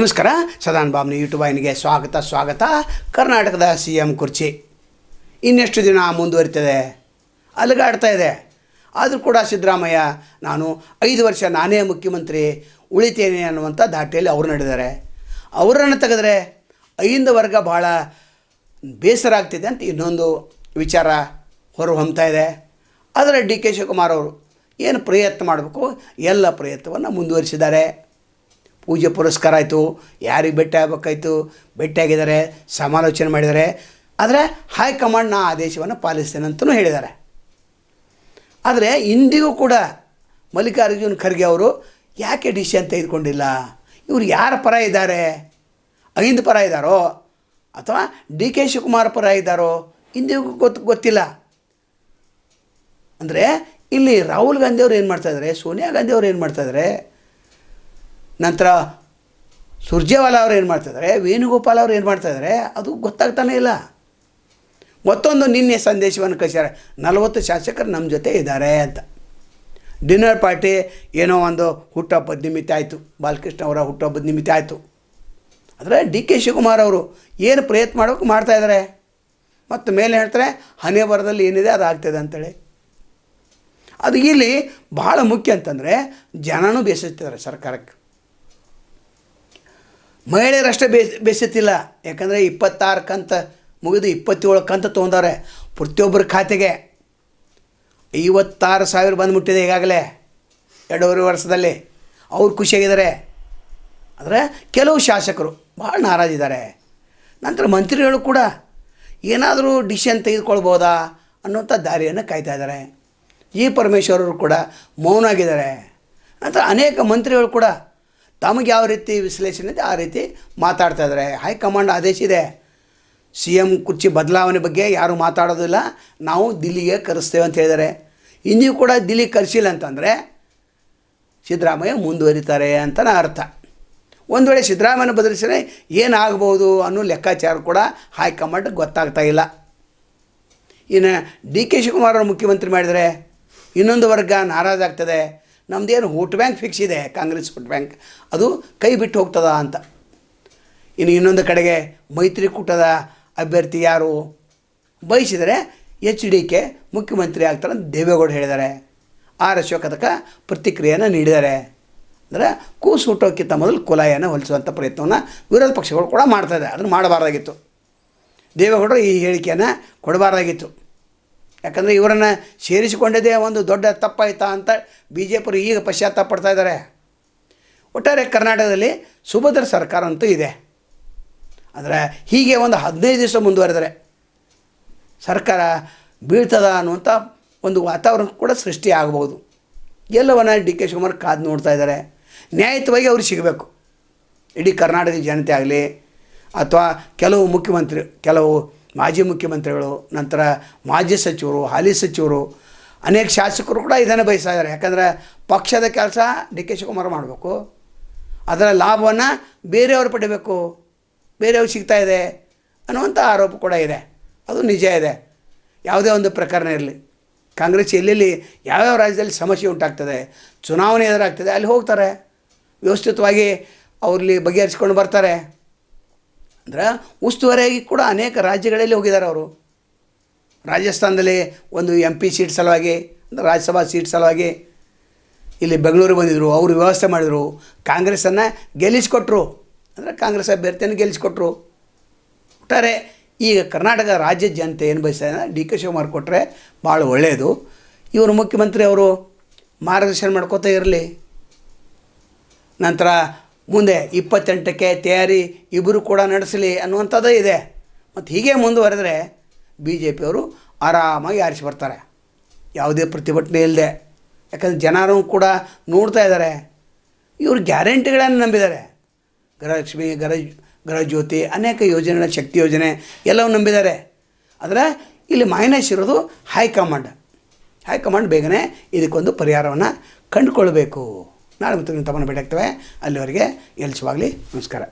ನಮಸ್ಕಾರ. ಸದಾನ್ ಬಾಬ್ನ ಯೂಟ್ಯೂಬ್ ವಾಹಿನಿಗೆ ಸ್ವಾಗತ. ಕರ್ನಾಟಕದ CM ಕುರ್ಚಿ ಇನ್ನೆಷ್ಟು ದಿನ ಮುಂದುವರಿತದೆ, ಅಲುಗಾಡ್ತಾ ಇದೆ. ಆದರೂ ಕೂಡ ಸಿದ್ದರಾಮಯ್ಯ ನಾನು 5 ವರ್ಷ ನಾನೇ ಮುಖ್ಯಮಂತ್ರಿ ಉಳಿತೇನೆ ಅನ್ನುವಂಥ ದಾಟಿಯಲ್ಲಿ ಅವರು ನಡೆದಿದ್ದಾರೆ. ಅವರನ್ನು ತೆಗೆದರೆ ಐಂದ ವರ್ಗ ಭಾಳ ಬೇಸರ ಆಗ್ತಿದೆ ಅಂತ ಇನ್ನೊಂದು ವಿಚಾರ ಹೊರಹೊಮ್ತಾ ಇದೆ. ಆದರೆ DK ಶಿವಕುಮಾರ್ ಅವರು ಏನು ಪ್ರಯತ್ನ ಮಾಡಬೇಕು ಎಲ್ಲ ಪ್ರಯತ್ನವನ್ನು ಮುಂದುವರಿಸಿದ್ದಾರೆ. ಪೂಜೆ ಪುರಸ್ಕಾರ ಆಯಿತು, ಯಾರಿಗೆ ಭೇಟಿ ಆಗಬೇಕಾಯಿತು, ಭೇಟಿಯಾಗಿದ್ದಾರೆ, ಸಮಾಲೋಚನೆ ಮಾಡಿದ್ದಾರೆ. ಆದರೆ ಹೈಕಮಾಂಡ್ ನಾ ಆದೇಶವನ್ನು ಪಾಲಿಸ್ತೇನೆ ಅಂತಲೂ ಹೇಳಿದ್ದಾರೆ. ಆದರೆ ಇಂದಿಗೂ ಕೂಡ ಮಲ್ಲಿಕಾರ್ಜುನ್ ಖರ್ಗೆ ಅವರು ಯಾಕೆ ಡಿಸಿಷನ್ ತೆಗೆದುಕೊಂಡಿಲ್ಲ? ಇವರು ಯಾರ ಪರ ಇದ್ದಾರೆ? ಅಹಿಂದ ಪರ ಇದ್ದಾರೋ ಅಥವಾ DK ಶಿವಕುಮಾರ್ ಪರ ಇದ್ದಾರೋ ಇಂದಿಗೂ ಗೊತ್ತಿಲ್ಲ. ಅಂದರೆ ಇಲ್ಲಿ ರಾಹುಲ್ ಗಾಂಧಿ ಅವರು ಏನು ಮಾಡ್ತಾಯಿದ್ದಾರೆ, ಸೋನಿಯಾ ಗಾಂಧಿ ಅವರು ಏನು ಮಾಡ್ತಾಯಿದ್ದಾರೆ, ನಂತರ ಸುರ್ಜೇವಾಲಾ ಅವರು ಏನು ಮಾಡ್ತಾಯಿದ್ದಾರೆ, ವೇಣುಗೋಪಾಲ್ ಅವರು ಏನು ಮಾಡ್ತಾಯಿದ್ದಾರೆ, ಅದು ಗೊತ್ತಾಗ್ತಾನೇ ಇಲ್ಲ. ಮತ್ತೊಂದು ನಿನ್ನೆ ಸಂದೇಶವನ್ನು ಕಳಿಸ್ಯಾರೆ, 40 ಶಾಸಕರು ನಮ್ಮ ಜೊತೆ ಇದ್ದಾರೆ ಅಂತ. ಡಿನ್ನರ್ ಪಾರ್ಟಿ ಏನೋ ಒಂದು ಹುಟ್ಟುಹಬ್ಬದ ನಿಮಿತ್ತ ಆಯಿತು, ಬಾಲಕೃಷ್ಣ ಅವರ ಹುಟ್ಟುಹಬ್ಬದ ನಿಮಿತ್ತ ಆಯಿತು. ಆದರೆ DK ಶಿವಕುಮಾರ್ ಅವರು ಏನು ಪ್ರಯತ್ನ ಮಾಡೋಕೆ ಮಾಡ್ತಾಯಿದ್ದಾರೆ. ಮತ್ತು ಮೇಲೆ ಹೇಳ್ತಾರೆ ಹಣೆ ಬರದಲ್ಲಿ ಏನಿದೆ ಅದು ಆಗ್ತದೆ ಅಂತೇಳಿ. ಅದು ಇಲ್ಲಿ ಭಾಳ ಮುಖ್ಯ ಅಂತಂದರೆ ಜನನೂ ಬೇಸತ್ತಿದ್ದಾರೆ ಸರ್ಕಾರಕ್ಕೆ. ಮಹಿಳೆಯರಷ್ಟೇ ಬೇಸತ್ತಿಲ್ಲ. ಯಾಕಂದರೆ 26 ಕಂತ ಮುಗಿದು 27 ಕಂತ ತೊಗೊಂಡವ್ರೆ. ಪ್ರತಿಯೊಬ್ಬರ ಖಾತೆಗೆ 56,000 ಬಂದುಬಿಟ್ಟಿದೆ ಈಗಾಗಲೇ 2.5 ವರ್ಷದಲ್ಲಿ. ಅವ್ರು ಖುಷಿಯಾಗಿದ್ದಾರೆ. ಆದರೆ ಕೆಲವು ಶಾಸಕರು ಭಾಳ ನಾರಾಜಿದ್ದಾರೆ. ನಂತರ ಮಂತ್ರಿಗಳು ಕೂಡ ಏನಾದರೂ ಡಿಸಿಷನ್ ತೆಗೆದುಕೊಳ್ಬೋದಾ ಅನ್ನೋಂಥ ದಾರಿಯನ್ನು ಕಾಯ್ತಾ ಇದ್ದಾರೆ. ಪರಮೇಶ್ವರ್ ಅವರು ಕೂಡ ಮೌನಾಗಿದ್ದಾರೆ. ನಂತರ ಅನೇಕ ಮಂತ್ರಿಗಳು ಕೂಡ ತಮಗೆ ಯಾವ ರೀತಿ ವಿಶ್ಲೇಷಣೆ ಇದೆ ಆ ರೀತಿ ಮಾತಾಡ್ತಾ ಇದ್ದಾರೆ. ಹೈಕಮಾಂಡ್ ಆದೇಶ ಇದೆ, CM ಕುರ್ಚಿ ಬದಲಾವಣೆ ಬಗ್ಗೆ ಯಾರೂ ಮಾತಾಡೋದಿಲ್ಲ, ನಾವು ದಿಲ್ಲಿಗೆ ಕರೆಸ್ತೇವೆ ಅಂತ ಹೇಳಿದ್ದಾರೆ. ಇಂದಿಗೂ ಕೂಡ ದಿಲ್ಲಿಗೆ ಕರೆಸಿಲ್ಲ ಅಂತಂದರೆ ಸಿದ್ದರಾಮಯ್ಯ ಮುಂದುವರಿತಾರೆ ಅಂತಲೇ ಅರ್ಥ. ಒಂದು ವೇಳೆ ಸಿದ್ದರಾಮಯ್ಯನ ಬದಲಿಸಿದರೆ ಏನಾಗ್ಬೋದು ಅನ್ನೋ ಲೆಕ್ಕಾಚಾರ ಕೂಡ ಹೈಕಮಾಂಡ್ ಗೊತ್ತಾಗ್ತಾ ಇಲ್ಲ. ಇನ್ನು DK ಶಿವಕುಮಾರ್ ಅವರು ಮುಖ್ಯಮಂತ್ರಿ ಮಾಡಿದರೆ ಇನ್ನೊಂದು ವರ್ಗ ನಾರಾಜಾಗ್ತದೆ. ನಮ್ಮದೇನು ವೋಟ್ ಬ್ಯಾಂಕ್ ಫಿಕ್ಸ್ ಇದೆ, ಕಾಂಗ್ರೆಸ್ ವೋಟ್ ಬ್ಯಾಂಕ್, ಅದು ಕೈ ಬಿಟ್ಟು ಹೋಗ್ತದ ಅಂತ. ಇನ್ನು ಇನ್ನೊಂದು ಕಡೆಗೆ ಮೈತ್ರಿಕೂಟದ ಅಭ್ಯರ್ಥಿ ಯಾರು ಬಯಸಿದರೆ HDK ಮುಖ್ಯಮಂತ್ರಿ ಆಗ್ತಾರೆ ಅಂತ ದೇವೇಗೌಡ ಹೇಳಿದ್ದಾರೆ. ಅಶೋಕದಕ ಪ್ರತಿಕ್ರಿಯೆಯನ್ನು ನೀಡಿದ್ದಾರೆ. ಅಂದರೆ ಕೂಸು ಹುಟ್ಟೋಕ್ಕಿಂತ ಮೊದಲು ಕುಲಾಯನ್ನು ಹೊಲಿಸುವಂಥ ಪ್ರಯತ್ನವನ್ನು ವಿರೋಧ ಪಕ್ಷಗಳು ಕೂಡ ಮಾಡ್ತಾಯಿದೆ. ಅದನ್ನು ಮಾಡಬಾರ್ದಾಗಿತ್ತು. ದೇವೇಗೌಡರು ಈ ಹೇಳಿಕೆಯನ್ನು ಕೊಡಬಾರ್ದಾಗಿತ್ತು. ಯಾಕಂದರೆ ಇವರನ್ನು ಸೇರಿಸಿಕೊಂಡಿದ್ದೇ ಒಂದು ದೊಡ್ಡ ತಪ್ಪಾಯ್ತಾ ಅಂತ BJP ಈಗ ಪಶ್ಚಾತ್ತಾಪ ಪಡ್ತಾ ಇದ್ದಾರೆ. ಒಟ್ಟಾರೆ ಕರ್ನಾಟಕದಲ್ಲಿ ಸುಭದ್ರ ಸರ್ಕಾರ ಅಂತೂ ಇದೆ. ಆದರೆ ಹೀಗೆ ಒಂದು 15 ದಿವಸ ಮುಂದುವರೆದರೆ ಸರ್ಕಾರ ಬೀಳ್ತದ ಅನ್ನುವಂಥ ಒಂದು ವಾತಾವರಣ ಕೂಡ ಸೃಷ್ಟಿ ಆಗ್ಬೋದು. ಎಲ್ಲವನ್ನ DK ಶಿವಕುಮಾರ್ ಕಾದು ನೋಡ್ತಾ ಇದ್ದಾರೆ. ನ್ಯಾಯಯುತವಾಗಿ ಅವ್ರಿಗೆ ಸಿಗಬೇಕು. ಇಡೀ ಕರ್ನಾಟಕದ ಜನತೆ ಆಗಲಿ ಅಥವಾ ಕೆಲವು ಮುಖ್ಯಮಂತ್ರಿ, ಕೆಲವು ಮಾಜಿ ಮುಖ್ಯಮಂತ್ರಿಗಳು, ನಂತರ ಮಾಜಿ ಸಚಿವರು, ಹಾಲಿ ಸಚಿವರು, ಅನೇಕ ಶಾಸಕರು ಕೂಡ ಇದನ್ನು ಬಯಸ್ತಾ ಇದ್ದಾರೆ. ಯಾಕಂದರೆ ಪಕ್ಷದ ಕೆಲಸ DK ಶಿವಕುಮಾರ್ ಮಾಡಬೇಕು, ಅದರ ಲಾಭವನ್ನು ಬೇರೆಯವರು ಪಡಿಬೇಕು, ಬೇರೆಯವ್ರಿಗೆ ಸಿಗ್ತಾ ಇದೆ ಅನ್ನುವಂಥ ಆರೋಪ ಕೂಡ ಇದೆ. ಅದು ನಿಜ ಇದೆ. ಯಾವುದೇ ಒಂದು ಪ್ರಕರಣ ಇರಲಿ, ಕಾಂಗ್ರೆಸ್ ಎಲ್ಲೆಲ್ಲಿ ಯಾವ್ಯಾವ ರಾಜ್ಯದಲ್ಲಿ ಸಮಸ್ಯೆ ಉಂಟಾಗ್ತದೆ, ಚುನಾವಣೆ ಎದುರಾಗ್ತದೆ, ಅಲ್ಲಿ ಹೋಗ್ತಾರೆ, ವ್ಯವಸ್ಥಿತವಾಗಿ ಅವ್ರಲ್ಲಿ ಬಗೆಹರಿಸ್ಕೊಂಡು ಬರ್ತಾರೆ. ಅಂದರೆ ಉಸ್ತುವಾರಿಯಾಗಿ ಕೂಡ ಅನೇಕ ರಾಜ್ಯಗಳಲ್ಲಿ ಹೋಗಿದ್ದಾರೆ ಅವರು. ರಾಜಸ್ಥಾನದಲ್ಲಿ ಒಂದು MP ಸೀಟ್ ಸಲುವಾಗಿ, ರಾಜ್ಯಸಭಾ ಸೀಟ್ ಸಲುವಾಗಿ ಇಲ್ಲಿ ಬೆಂಗಳೂರಿಗೆ ಬಂದಿದ್ದರು. ಅವರು ವ್ಯವಸ್ಥೆ ಮಾಡಿದರು, ಕಾಂಗ್ರೆಸ್ಸನ್ನು ಗೆಲ್ಲಿಸಿಕೊಟ್ರು. ಅಂದರೆ ಕಾಂಗ್ರೆಸ್ ಅಭ್ಯರ್ಥಿಯನ್ನು ಗೆಲ್ಲಿಸಿಕೊಟ್ರು. ಒಟ್ಟಾರೆ ಈಗ ಕರ್ನಾಟಕ ರಾಜ್ಯದ ಜನತೆ ಏನು ಬಯಸ್ತಾರೆ, DK ಶಿವಕುಮಾರ್ ಕೊಟ್ಟರೆ ಭಾಳ ಒಳ್ಳೆಯದು. ಇವರು ಮುಖ್ಯಮಂತ್ರಿ ಅವರು ಮಾರ್ಗದರ್ಶನ ಮಾಡ್ಕೋತಾ ಇರಲಿ. ನಂತರ ಮುಂದೆ 28ಕ್ಕೆ ತಯಾರಿ ಇಬ್ಬರು ಕೂಡ ನಡೆಸಲಿ ಅನ್ನುವಂಥದ್ದು ಇದೆ. ಮತ್ತು ಹೀಗೆ ಮುಂದುವರೆದರೆ BJP ಅವರು ಆರಾಮಾಗಿ ಆರಿಸಿ ಬರ್ತಾರೆ, ಯಾವುದೇ ಪ್ರತಿಭಟನೆ ಇಲ್ಲದೆ. ಯಾಕಂದರೆ ಜನರು ಕೂಡ ನೋಡ್ತಾ ಇದ್ದಾರೆ. ಇವರು ಗ್ಯಾರಂಟಿಗಳನ್ನು ನಂಬಿದ್ದಾರೆ. ಗೃಹಲಕ್ಷ್ಮಿ, ಗೃಹಜ್ಯೋತಿ, ಅನೇಕ ಯೋಜನೆಗಳ, ಶಕ್ತಿ ಯೋಜನೆ ಎಲ್ಲವೂ ನಂಬಿದ್ದಾರೆ. ಆದರೆ ಇಲ್ಲಿ ಮೈನಸ್ ಇರೋದು ಹೈಕಮಾಂಡ್ ಬೇಗನೆ ಇದಕ್ಕೊಂದು ಪರಿಹಾರವನ್ನು ಕಂಡುಕೊಳ್ಬೇಕು. ನಾಳೆ ಮತ್ತು ತಮ್ಮನ್ನು ಭೇಟಿ ಆಗ್ತೇವೆ. ಅಲ್ಲಿವರೆಗೆ ಎಲ್ಸವಾಗಲಿ. ನಮಸ್ಕಾರ.